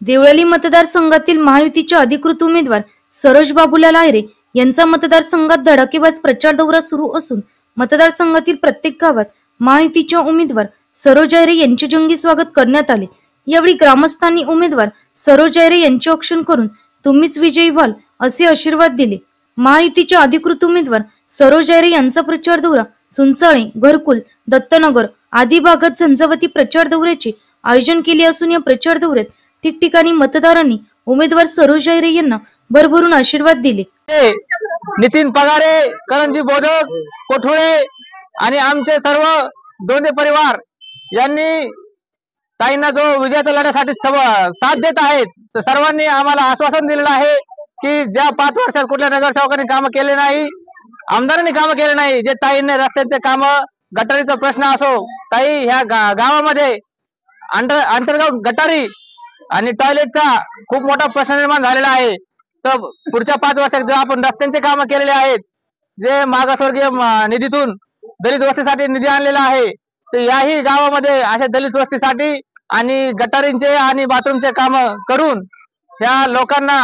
देवळाली मतदारसंघातील महायुतीचे अधिकृत उमेदवार सरोज बाबूलाल आहिरे यांचा मतदारसंघात धडाकेबाज प्रचार दौरा सुरू असून मतदारसंघातील प्रत्येक गावात महायुतीच्या उमेदवार सरोज आहिरे यांचे जंगी स्वागत करण्यात आले। यावेळी ग्रामस्थांनी उमेदवार सरोज आहिरे यांचे औक्षण करून तुम्हीच विजयी व्हाल असे आशीर्वाद दिले। महायुतीचे अधिकृत उमेदवार सरोज आहिरे यांचा प्रचार दौरा सुनसाळे, घरकुल, दत्तनगर आदी भागात झंझावती प्रचार दौऱ्याचे आयोजन केले असून या प्रचार दौऱ्यात ठिकठिकाणी मतदारांनी उमेदवार सरोज आहिरे यांना भरभरून आशीर्वाद दिले। नितीन पगारे, करंजी बोधक, कोठुळे आणि आमचे सर्व दोंदे परिवार यांनी ताईंना जो विजयाचा लढ्यासाठी साथ देत आहेत, तर सर्वांनी आम्हाला आश्वासन दिलेलं आहे की ज्या 5 वर्षात कुठल्या नगरसेवकांनी काम केले नाही, आमदारांनी काम केले नाही, जे ताईंनी रस्त्यांचे काम, गटारीचा प्रश्न असो, ताई ह्या गावामध्ये अंतर्गाव गटारी आणि टॉयलेटचा खूप मोठा प्रश्न निर्माण झालेला आहे। तर पुढच्या 5 वर्षात जो आपण रस्त्यांचे काम केलेले आहेत, जे मागासवर्गीय निधीतून दलित वस्तीसाठी निधी आणलेला आहे, तर याही गावामध्ये अशा दलित वस्तीसाठी आणि गटारींचे आणि बाथरूमचे काम करून त्या लोकांना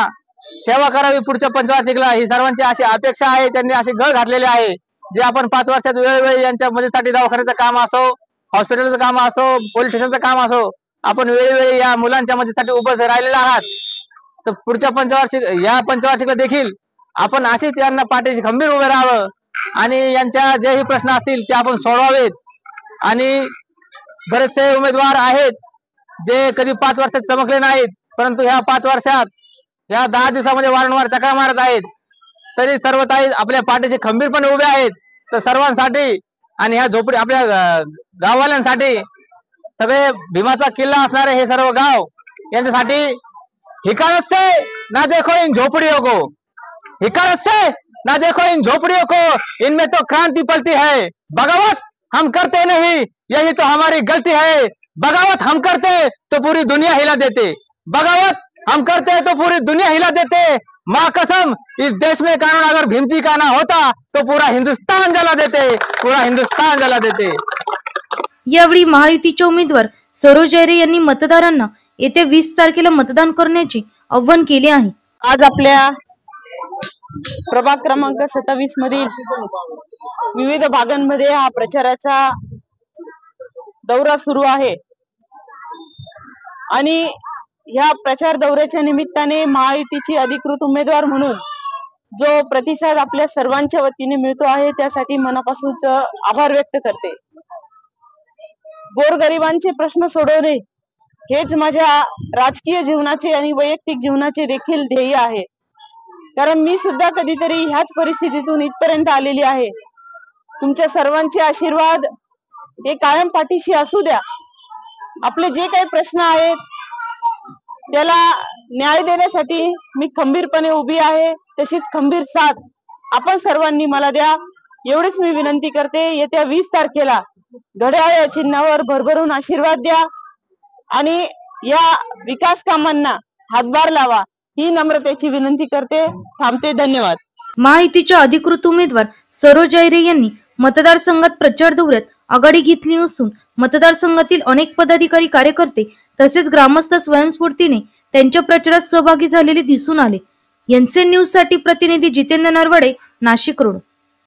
सेवा करावी पुढच्या पंचवार्षिकला, ही सर्वांची अशी अपेक्षा आहे। त्यांनी अशी गळ घातलेली आहे जे आपण 5 वर्षात वेळोवेळी यांच्या मदतीसाठी दवाखान्याचं काम असो, हॉस्पिटलचं काम असो, पोलीस स्टेशनचं काम असो, आपण वेळोवेळी या मुलांच्या मदतीसाठी उभं राहिलेला आहात। तर पुढच्या पंचवार्षिकला देखील आपण अशीच यांना पाठीशी खंबीर उभे राहावं आणि यांच्या जेही प्रश्न असतील ते आपण सोडवावेत। आणि बरेचसे उमेदवार आहेत जे कधी 5 वर्षात चमकले नाहीत, परंतु ह्या 5 वर्षात या 10 दिवसामध्ये वारंवार चक्रा मारत आहेत, तरी सर्व ताई आपल्या पाठीशी खंबीरपणे उभे आहेत। तर सर्वांसाठी आणि ह्या झोपडी आपल्या गाववाल्यांसाठी, सगळे भीमाचा किल्ला असणारे हे सर्व गाव यांच्यासाठी हिकारत से ना देखो इन झोपड़ियों को, हिकारत से ना देखो इन झोपड़ियों को, इनमें तो क्रांति पलती है। बगावत हम करते नहीं, यही तो हमारी गलती है। बगावत हम करते तो पूरी दुनिया हिला देते, बगावत हम करते तो पूरी दुनिया हिला देते। माँ कसम, इस देश में कानून अगर भीम जी का ना होता तो पूरा हिंदुस्तान जला देते, पूरा हिंदुस्तान जला देते। यावेळी महायुतीचे उमेदवार सरोज आहिरे यांनी मतदारांना येत्या 20 तारखेला मतदान करण्याचे आवाहन केले आहे। आज आपल्या प्रभाग क्रमांक 27 मधील विविध भागांमध्ये हा प्रचाराचा दौरा सुरू आहे आणि या प्रचार दौऱ्याच्या निमित्ताने महायुतीची अधिकृत उमेदवार म्हणून जो प्रतिसाद आपल्या सर्वांच्या वतीने मिळतो आहे त्यासाठी मनापासून आभार व्यक्त करते। गोरगरिबांचे प्रश्न सोडवणे हेच माझ्या राजकीय जीवनाचे आणि वैयक्तिक जीवनाचे देखील ध्येय आहे, कारण मी सुद्धा कधीतरी ह्याच परिस्थितीतून इथपर्यंत आलेली आहे। तुमच्या सर्वांचे आशीर्वाद हे कायम पाठीशी असू द्या। आपले जे काही प्रश्न आहेत त्याला न्याय देण्यासाठी मी खंबीरपणे उभी आहे, तशीच खंबीर साथ आपण सर्वांनी मला द्या एवढीच मी विनंती करते। येत्या 20 तारखेला घड्याळ या चिन्हावर भरभरून आशीर्वाद द्या आणि या विकास कामांना हातभार लावा ही नम्रतेची विनंती करते। थांबते, धन्यवाद। महायुतीचे अधिकृत उमेदवार सरोज आहिरे यांनी मतदारसंघात प्रचार दौऱ्यात आघाडी घेतली असून मतदारसंघातील अनेक पदाधिकारी, कार्यकर्ते तसेच ग्रामस्थ स्वयंस्फूर्तीने त्यांच्या प्रचारात सहभागी झालेले दिसून आले। एनसीएन न्यूज साठी प्रतिनिधी जितेंद्र नरवडे, नाशिक रोड।